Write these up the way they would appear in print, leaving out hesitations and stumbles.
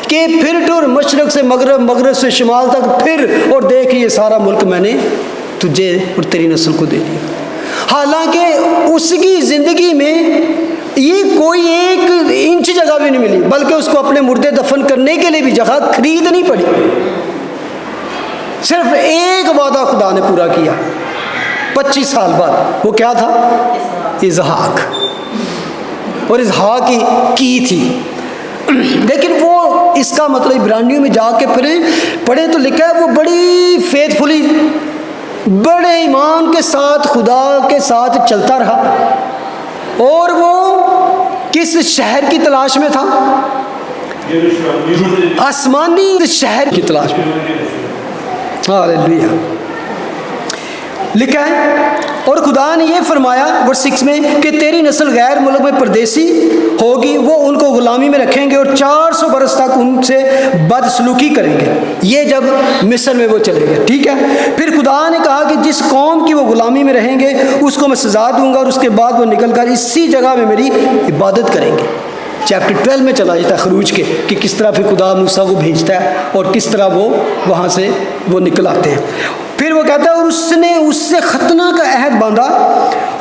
کہ پھر ٹر مشرق سے مغرب، مغرب سے شمال تک پھر، اور دیکھ یہ سارا ملک میں نے تجھے اور تیری نسل کو دے دیا۔ حالانکہ اس کی زندگی میں یہ کوئی ایک انچ جگہ بھی نہیں ملی، بلکہ اس کو اپنے مردے دفن کرنے کے لیے بھی جگہ خریدنی پڑی۔ صرف ایک وعدہ خدا نے پورا کیا 25 سال بعد، وہ کیا تھا؟ اسحاق، اور اسحاق کی تھی۔ لیکن وہ اس کا مطلب عبرانیوں میں جا کے پڑھیں تو لکھا ہے وہ بڑی فیتھفلی، بڑے ایمان کے ساتھ خدا کے ساتھ چلتا رہا، اور وہ کس شہر کی تلاش میں تھا؟ آسمانی شہر کی تلاش میں۔ ہاللیلویہ۔ لکھا ہے اور خدا نے یہ فرمایا ورس 6 میں کہ تیری نسل غیر ملک میں پردیسی ہوگی، وہ ان کو غلامی میں رکھیں گے اور 400 برس تک ان سے بدسلوکی کریں گے۔ یہ جب مصر میں وہ چلے گئے، ٹھیک ہے۔ پھر خدا نے کہا کہ جس قوم کی وہ غلامی میں رہیں گے اس کو میں سزا دوں گا، اور اس کے بعد وہ نکل کر اسی جگہ میں میری عبادت کریں گے۔ چیپٹر 12 میں چلا جاتا ہے خروج کے، کہ کس طرح پھر خدا موسیٰ کو بھیجتا ہے اور کس طرح وہ وہاں سے وہ نکل آتے ہیں۔ پھر وہ کہتا ہے اور اس نے اس سے ختنہ کا عہد باندھا،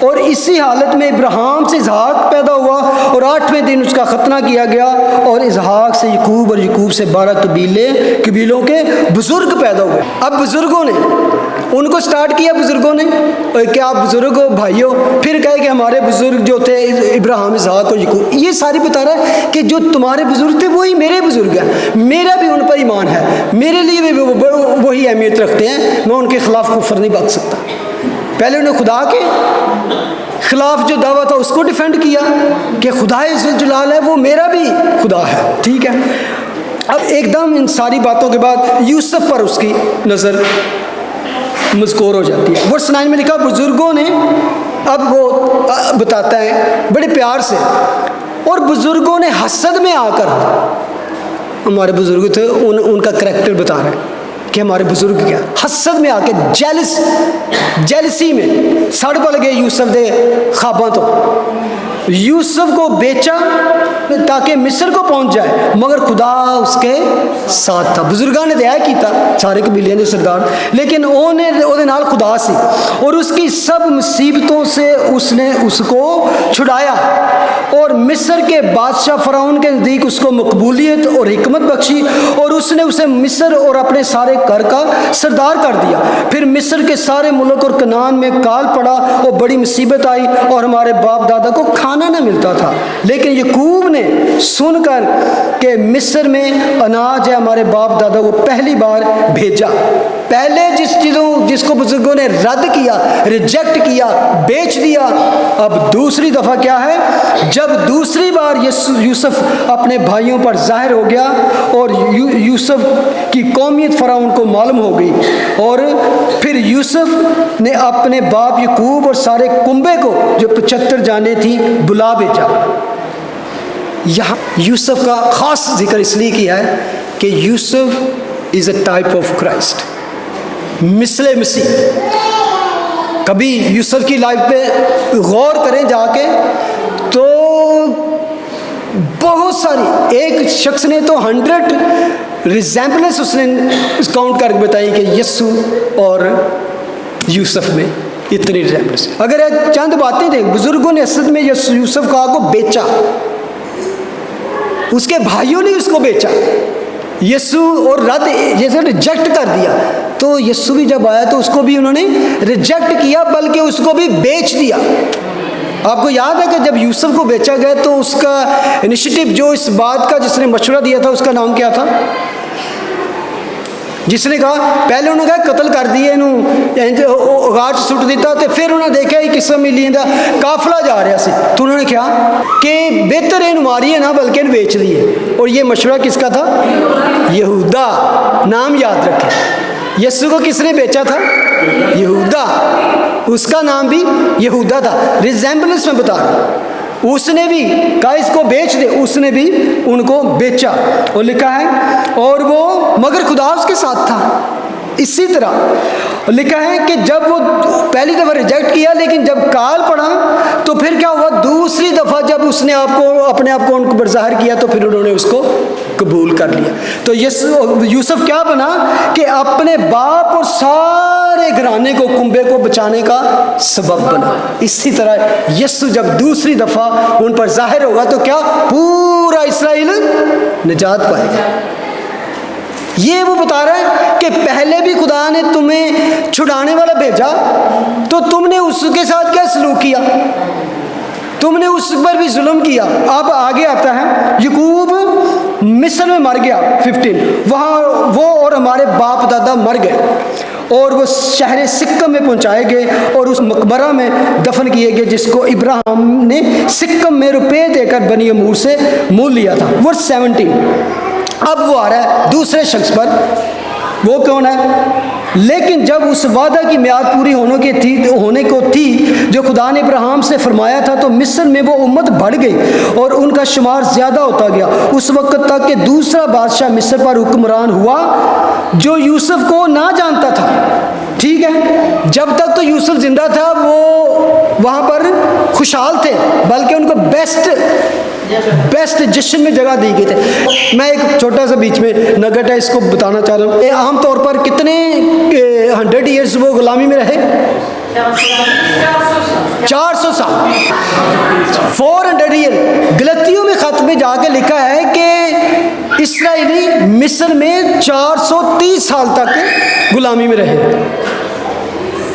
اور اسی حالت میں ابراہیم سے اسحاق پیدا ہوا، اور 8ویں دن اس کا ختنہ کیا گیا، اور اسحاق سے یعقوب، اور یعقوب سے 12 قبیلوں کے بزرگ پیدا ہوئے۔ اب بزرگوں نے ان کو سٹارٹ کیا، بزرگوں نے کہ آپ بزرگ ہو بھائیوں، پھر کہے کہ ہمارے بزرگ جو تھے ابراہیم، اسحاق اور یعقوب، یہ ساری بتا رہا ہے کہ جو تمہارے بزرگ تھے وہی میرے بزرگ ہیں، میرا بھی ان پر ایمان ہے، میرے لیے بھی وہی اہمیت رکھتے ہیں، میں ان کے خلاف کفر نہیں بک سکتا۔ پہلے انہیں خدا کے خلاف جو دعویٰ تھا اس کو ڈیفینڈ کیا کہ خدا ذوالجلال ہے، وہ میرا بھی خدا ہے، ٹھیک ہے۔ اب ایک دم ان ساری باتوں کے بعد یوسف پر اس کی نظر مذکور ہو جاتی ہے۔ ورس 9 میں لکھا بزرگوں نے، اب وہ بتاتا ہے بڑے پیار سے، اور بزرگوں نے حسد میں آ کر، ہمارے بزرگ تھے ان کا کریکٹر بتا رہے ہیں کہ ہمارے بزرگ کیا، حسد میں آ کے جیلسی میں سڑ پڑ گئے یوسف دے خواباں تو، یوسف کو بیچا تاکہ مصر کو پہنچ جائے، مگر خدا اس کے ساتھ تھا۔ بزرگان نے دیا کیتا سارے قبیلے نے سردار، لیکن وہ نال خدا سی، اور اس کی سب مصیبتوں سے اس نے اس کو چھڑایا، اور مصر کے بادشاہ فرعون کے نزدیک اس کو مقبولیت اور حکمت بخشی، اور اس نے اسے مصر اور اپنے سارے گھر کا سردار کر دیا۔ پھر مصر کے سارے ملک اور کنعان میں کال پڑا اور بڑی مصیبت آئی، اور ہمارے باپ دادا کو کھانا نہ ملتا تھا، لیکن یعقوب نے سن کر کہ مصر میں اناج ہے ہمارے باپ دادا کو پہلی بار بھیجا۔ پہلے جس کو بزرگوں نے رد کیا، ریجیکٹ کیا، بیچ دیا، اب دوسری دفعہ کیا ہے، جب دوسری بار یوسف اپنے بھائیوں پر ظاہر ہو گیا اور یوسف کی قومیت فرعون کو معلوم ہو گئی، اور پھر یوسف نے اپنے باپ یعقوب اور سارے کنبے کو جو 75 جانیں تھیں بلا بھیجا۔ یہاں یوسف کا خاص ذکر اس لیے کیا ہے کہ یوسف از اے ٹائپ آف کرائسٹ، مثل مسیح۔ کبھی یوسف کی لائف پہ غور کریں جا کے تو بہت ساری، ایک شخص نے تو 100 ریزیمبلنس اس نے کاؤنٹ کر کے بتائی کہ یسوع اور یوسف میں اتنی ریزیمبلنس۔ اگر چند باتیں دیکھ، بزرگوں نے اصل میں یوسف کو بیچا، اس کے بھائیوں نے اس کو بیچا، یسوع اور جیسے ریجیکٹ کر دیا، تو یسوع بھی جب آیا تو اس کو بھی انہوں نے ریجیکٹ کیا، بلکہ اس کو بھی بیچ دیا۔ آپ کو یاد ہے کہ جب یوسف کو بیچا گیا تو اس کا انیشیٹو جو اس بات کا جس نے مشورہ دیا تھا اس کا نام کیا تھا؟ جس نے کہا، پہلے انہوں نے کہا قتل کر دیے انہوں غار سٹ دیتا، تو پھر انہوں نے دیکھا یہ قسم ملی دا قافلہ جا رہا سی، تو انہوں نے کہا کہ بہتر ہے ماری ہے نا بلکہ بیچ دیے۔ اور یہ مشورہ کس کا تھا؟ یہودا۔ نام یاد رکھیں، یسوع کو کس نے بیچا تھا؟ یہودا۔ اس کا نام بھی یہودا تھا۔ ریزیمبلنس میں بتا رہا ہوں، اس نے بھی کہا اس کو بیچ دے، اس نے بھی ان کو بیچا۔ اور لکھا ہے اور وہ مگر خدا اس کے ساتھ تھا۔ اسی طرح لکھا ہے کہ جب وہ پہلی دفعہ ریجیکٹ کیا، لیکن جب کال پڑا تو پھر کیا ہوا، دوسری دفعہ جب اس نے اپنے آپ کو ان کو ظاہر کیا تو پھر انہوں نے اس کو قبول کر لیا. تو یوسف کیا بنا کہ اپنے باپ اور سارے گھرانے کو کنبے کو بچانے کا سبب بنا. اسی طرح یسوع جب دوسری دفعہ ان پر ظاہر ہوگا تو کیا پورا اسرائیل نجات پائے گا. یہ وہ بتا رہا ہے کہ پہلے بھی خدا نے تمہیں چھڑانے والا بھیجا تو تم نے اس کے ساتھ کیا سلوک کیا, تم نے اس پر بھی ظلم کیا. اب آگے آتا ہے یعقوب مصر میں مر گیا 15, وہاں وہ اور ہمارے باپ دادا مر گئے اور وہ شہر سکم میں پہنچائے گئے اور اس مقبرہ میں دفن کیے گئے جس کو ابراہیم نے سکم میں روپے دے کر بنی امور سے مول لیا تھا. ورس 17. اب وہ آ رہا ہے دوسرے شخص پر, وہ کون ہے؟ لیکن جب اس وعدہ کی میعاد پوری ہونے کو تھی جو خدا نے ابراہیم سے فرمایا تھا تو مصر میں وہ امت بڑھ گئی اور ان کا شمار زیادہ ہوتا گیا اس وقت تک کہ دوسرا بادشاہ مصر پر حکمران ہوا جو یوسف کو نہ جانتا تھا. ٹھیک ہے, جب تک تو یوسف زندہ تھا وہ وہاں پر خوشحال تھے, بلکہ ان کو بیسٹ جشن میں جگہ دی گئی تھی. میں ایک چھوٹا سا بیچ میں نگٹ ہے اس کو بتانا چاہ رہا ہوں. عام طور پر کتنے 100 ایئرز وہ غلامی میں رہے؟ 400 سال, 400 ایئر. گلتیوں میں خط میں جا کے لکھا ہے کہ اسرائیلی مصر میں 430 سال تک غلامی میں رہے.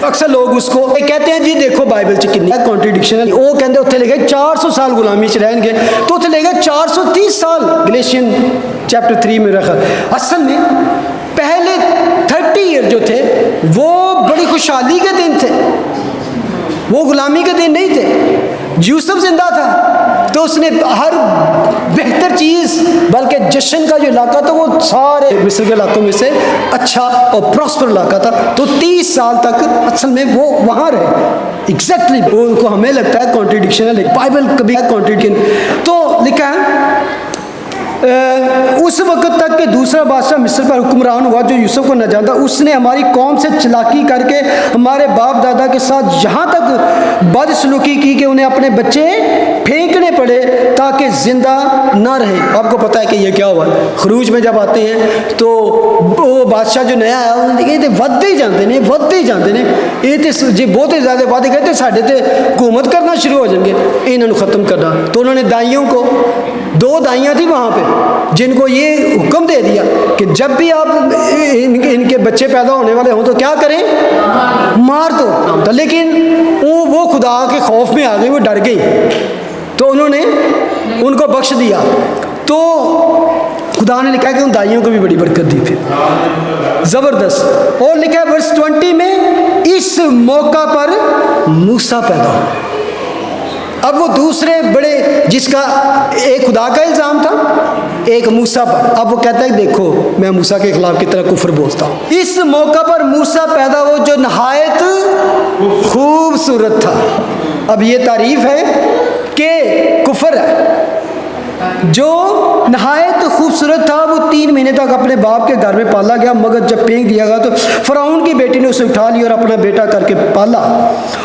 اکثر لوگ اس کو کہتے ہیں جی دیکھو بائبل چ کنی کانٹریڈکشن ہے, وہ کہتے اتنے لکھے 400 سال غلامی چ رہن گے تو اتنے لکھے 430 سال. گلیشین چیپٹر 3 میں رکھا. اصل میں پہلے 30 ایئر جو تھے وہ بڑی خوشحالی کے دن تھے, وہ غلامی کے دن نہیں تھے. یوسف زندہ تھا تو اس نے ہر بہتر چیز, بلکہ جشن کا جو علاقہ تھا وہ سارے مصر کے علاقوں میں سے اچھا اور پراسپر علاقہ تھا. تو 30 سال تک اصل میں وہ وہاں رہے. ایگزیکٹلی ان کو ہمیں لگتا ہے کانٹریڈکشن ہے, لیکن بائبل کبھی کانٹریڈکشن. تو لکھا ہے اس وقت تک کہ دوسرا بادشاہ مصر پر حکمران ہوا جو یوسف کو نہ جانتا, اس نے ہماری قوم سے چلاکی کر کے ہمارے باپ دادا کے ساتھ یہاں تک بد سلوکی کی کہ انہیں اپنے بچے پھینکنے پڑے تاکہ زندہ نہ رہے. آپ کو پتہ ہے کہ یہ کیا ہوا, خروج میں جب آتے ہیں تو وہ بادشاہ جو نیا آیا انہوں نے کہا یہ ودتے ہی جانتے ہیں یہ تو جی بہت زیادہ وعدے کہتے ساڈے تے حکومت کرنا شروع ہو جائیں گے, انہوں نے ختم کرنا. تو انہوں نے دائیوں کو, 2 دائیاں تھیں وہاں پہ جن کو یہ حکم دے دیا کہ جب بھی آپ ان کے بچے پیدا ہونے والے ہوں تو کیا کریں, مار دو. لیکن وہ خدا کے خوف میں آ گئی, وہ ڈر گئی تو انہوں نے ان کو بخش دیا. تو خدا نے لکھا کہ ان دائیوں کو بھی بڑی برکت دی. پھر زبردست. اور لکھا ہے ورس 20 میں اس موقع پر موسیٰ پیدا ہوا. اب وہ دوسرے بڑے جس کا ایک خدا کا الزام تھا ایک موسیٰ پر, اب وہ کہتا ہے دیکھو میں موسیٰ کے خلاف کتنا کفر بولتا ہوں. اس موقع پر موسیٰ پیدا ہو جو نہایت خوبصورت تھا. اب یہ تعریف ہے کہ کفر ہے. جو نہایت خوبصورت تھا وہ 3 مہینے تک اپنے باپ کے گھر میں پالا گیا, مگر جب پھینک دیا گیا تو فرعون کی بیٹی نے اسے اٹھا لیا اور اپنا بیٹا کر کے پالا.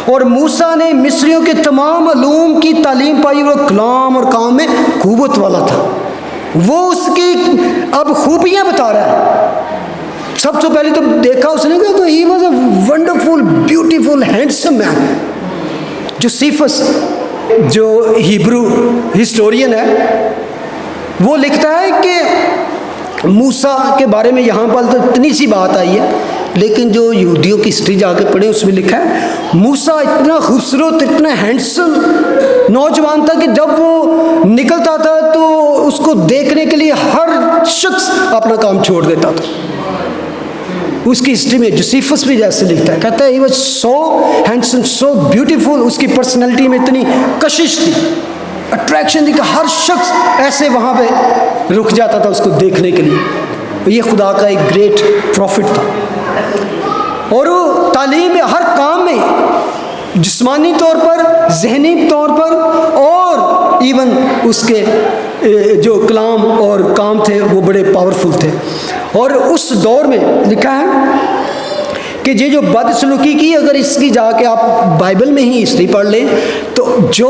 اور موسیٰ نے مصریوں کے تمام علوم کی تعلیم پائی. وہ کلام اور کام میں قوت والا تھا. وہ اس کی اب خوبیاں بتا رہا ہے. سب سے پہلے تو دیکھا اس نے کہ he was a wonderful beautiful handsome man. Josephus جو ہیبرو ہسٹورین ہے وہ لکھتا ہے کہ موسیٰ کے بارے میں یہاں پر تو اتنی سی بات آئی ہے, لیکن جو یہودیوں کی ہسٹری جا کے پڑھیں اس میں لکھا ہے موسیٰ اتنا خوبصورت اتنا ہینڈسم نوجوان تھا کہ جب وہ نکلتا تھا تو اس کو دیکھنے کے لیے ہر شخص اپنا کام چھوڑ دیتا تھا. اس کی ہسٹری میں جوسیفس بھی جیسے لکھتا ہے, کہتا ہے he was so handsome so beautiful. اس کی پرسنالٹی میں اتنی کشش تھی, اٹریکشن تھی کہ ہر شخص ایسے وہاں پہ رک جاتا تھا اس کو دیکھنے کے لیے. یہ خدا کا ایک گریٹ پروفٹ تھا. اور وہ تعلیم میں ہر کام میں جسمانی طور پر ذہنی طور پر اور ایون اس کے جو کلام اور کام تھے وہ بڑے پاورفل تھے. اور اس دور میں لکھا ہے کہ یہ جو بد سلوکی کی, اگر اس کی جا کے آپ بائبل میں ہی ہسٹری پڑھ لیں تو جو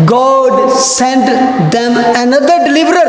God sent them another deliverer,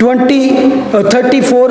34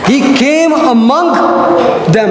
He came among them।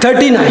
39,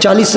20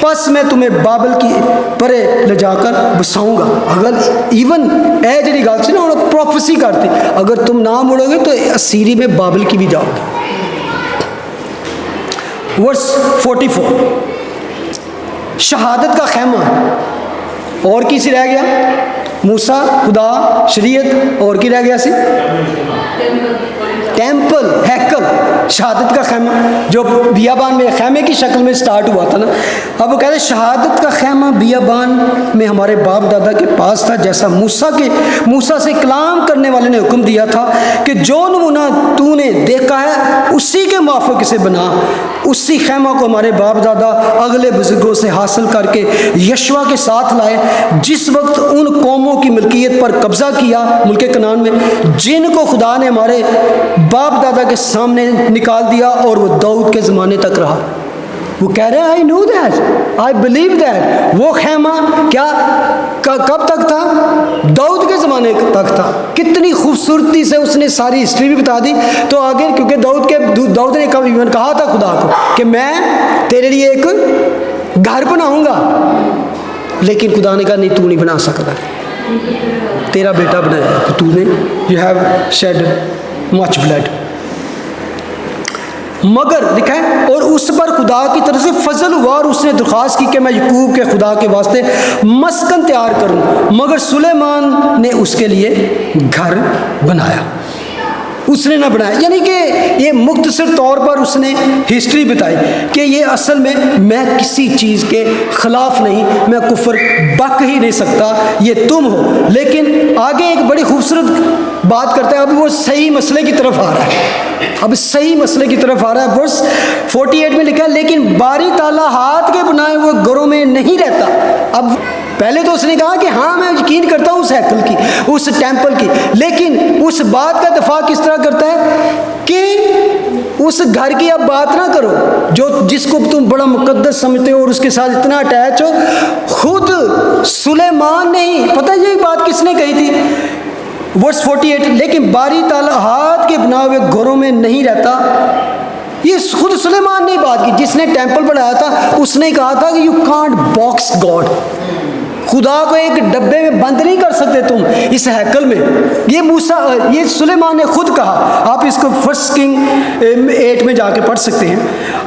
پس میں تمہیں بابل کی پرے لے جا کر بساؤں گا. اگر ایون اے جڑی گل سی نا انہوں پروفیسی کرتی, اگر تم نہ مڑو گے تو اسیری میں بابل کی بھی جاؤ گے. ورس 44, شہادت کا خیمہ اور کسی رہ گیا؟ موسیٰ, خدا, شریعت, اور کی رہ گیا سی؟ ٹیمپل, ہیکل, شہادت کا خیمہ جو بیابان میں خیمے کی شکل میں سٹارٹ ہوا تھا نا. اب وہ کہتے ہیں شہادت کا خیمہ بیابان میں ہمارے باپ دادا کے پاس تھا, جیسا موسیٰ سے کلام کرنے والے نے حکم دیا تھا کہ جو نمونہ تو نے دیکھا ہے اسی کے موافق سے بنا. اسی خیمہ کو ہمارے باپ دادا اگلے بزرگوں سے حاصل کر کے یشوع کے ساتھ لائے, جس وقت ان قوموں کی ملکیت پر قبضہ کیا ملک کنعان میں, جن کو خدا نے ہمارے باپ دادا کے سامنے نکال دیا, اور وہ داؤد کے زمانے تک رہا. وہ کہہ رہے ہیں I know that, I believe that. وہ خیمہ کیا کب تک تھا؟ داؤد کے زمانے تک تھا. کتنی خوبصورتی سے اس نے ساری ہسٹری بھی بتا دی. تو آگے کیونکہ داؤد نے کب ایون کہا تھا خدا کو کہ میں تیرے لیے ایک گھر بناؤں گا, لیکن خدا نے کہا نہیں, تو نہیں بنا سکتا, تیرا بیٹا بنایا کہ تو نے, you have shed much blood. مگر لکھا ہے اور اس پر خدا کی طرف سے فضل ہوا, اور اس نے درخواست کی کہ میں یعقوب کے خدا کے واسطے مسکن تیار کروں, مگر سلیمان نے اس کے لیے گھر بنایا, اس نے نہ بنایا. یعنی کہ یہ مختصر طور پر اس نے ہسٹری بتائی کہ یہ اصل میں کسی چیز کے خلاف نہیں, میں کفر بک ہی نہیں سکتا, یہ تم ہو. لیکن آگے ایک بڑی خوبصورت بات کرتا ہے, اب وہ صحیح مسئلے کی طرف آ رہا ہے, اب صحیح مسئلے کی طرف آ رہا ہے. ورس 48 میں لکھا ہے لیکن باری تعالیٰ ہاتھ کے بنائے ہوئے گھروں میں نہیں رہتا. اب پہلے تو اس نے کہا کہ ہاں میں یقین کرتا ہوں اس ہیکل کی, اس ٹیمپل کی, لیکن اس بات کا دفاع کس طرح کرتا ہے کہ اس گھر کی اب بات نہ کرو جس کو تم بڑا مقدس سمجھتے ہو اور اس کے ساتھ اتنا اٹیچ ہو. خود سلیمان نے ہی, پتہ یہ بات کس نے کہی تھی؟ ورس 48, لیکن باری تعالیٰ ہاتھ کے بنا ہوئے گھروں میں نہیں رہتا. یہ خود سلیمان نے بات کی, جس نے ٹیمپل بنایا تھا. اس نے کہا تھا کہ یو کانٹ باکس گاڈ, خدا کو ایک ڈبے میں بند نہیں کر سکتے تم اس ہیکل میں. یہ سلیمان نے خود کہا. آپ اس کو 1 کنگ 8 میں جا کے پڑھ سکتے ہیں.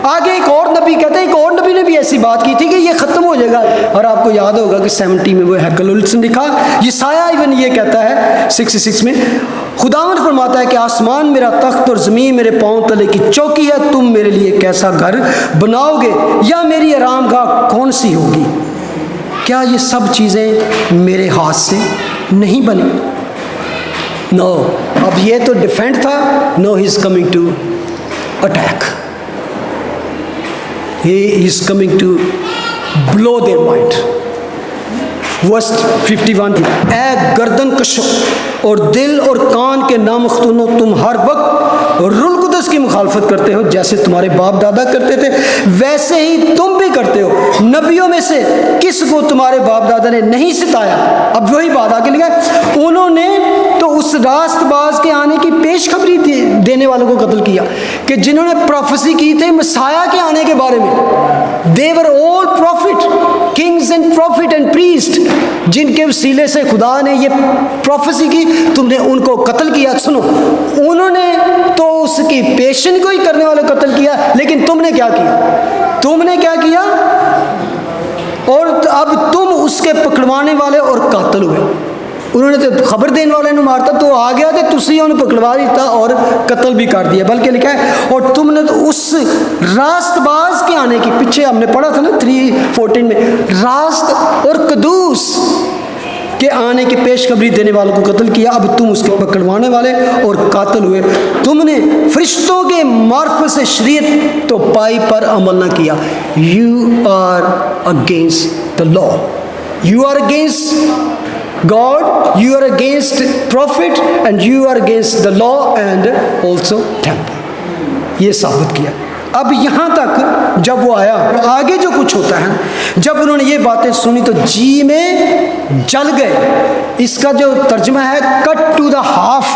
آگے ایک اور نبی کہتے ہیں, ایک اور نبی نے بھی ایسی بات کی تھی کہ یہ ختم ہو جائے گا, اور آپ کو یاد ہوگا کہ 70 میں وہ ہیکل اس نے لکھا. یسایہ ایون یہ کہتا ہے 66 میں, خداوند فرماتا ہے کہ آسمان میرا تخت اور زمین میرے پاؤں تلے کی چوکی ہے, تم میرے لیے کیسا گھر بناؤ گے, یا میری آرام گاہ کون سی ہوگی؟ کیا یہ سب چیزیں میرے ہاتھ سے نہیں بنی؟ نو. اب یہ تو ڈیفینڈ تھا. No, he is coming to attack, he is coming to blow their mind. Verse 51, اے گردن کشو اور دل اور کان کے نامختونوں, تم ہر وقت روح القدس کی مخالفت کرتے ہو, جیسے تمہارے باپ دادا کرتے تھے ویسے ہی تم بھی کرتے ہو. نبیوں میں سے کس کو تمہارے باپ دادا نے نہیں ستایا؟ اب وہی بات آگے لکھا ہے, انہوں نے تو اس راست باز کے آنے کی پیش خبری دینے والوں کو قتل کیا کہ جنہوں نے پروفیسی کی تھی مسیح کے آنے کے بارے میں. they were all prophet, kings and prophet and priest, جن کے وسیلے سے خدا نے یہ پروفیسی کی, تم نے ان کو قتل کیا. سنو, انہوں نے تو اس کی پیشن کو ہی کرنے والے قتل کیا, لیکن تم نے کیا کیا؟ تم نے کیا کیا؟ اور اب تم اس کے پکڑوانے والے اور قاتل ہوئے. انہوں نے تو خبر دینے والے نے مارتا تو آ گیا تھے, تسی انہوں نے پکڑوا دیتا اور قتل بھی کر دیا. بلکہ لکھا ہے اور تم نے تو اس راست باز کے آنے کی, پیچھے ہم نے پڑھا تھا نا 3:14 میں, راست اور قدوس کے آنے کی پیش خبری دینے والوں کو قتل کیا. اب تم اس کے پکڑوانے والے اور قاتل ہوئے. تم نے فرشتوں کے معرفت سے شریعت تو پائی پر عمل نہ کیا. You are against the law, you are against God, you are against prophet and you are against the law and also temple. یہ ثابت کیا. اب یہاں تک جب وہ آیا, آگے جو کچھ ہوتا ہے, جب انہوں نے یہ باتیں سنی تو جی میں جل گئے. اس کا جو ترجمہ ہے cut to the half,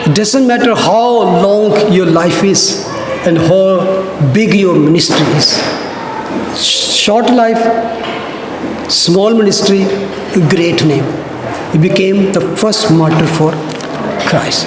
It doesn't matter how long your life is and how big your ministry is. Short life, small ministry, great name. He became the first martyr for Christ.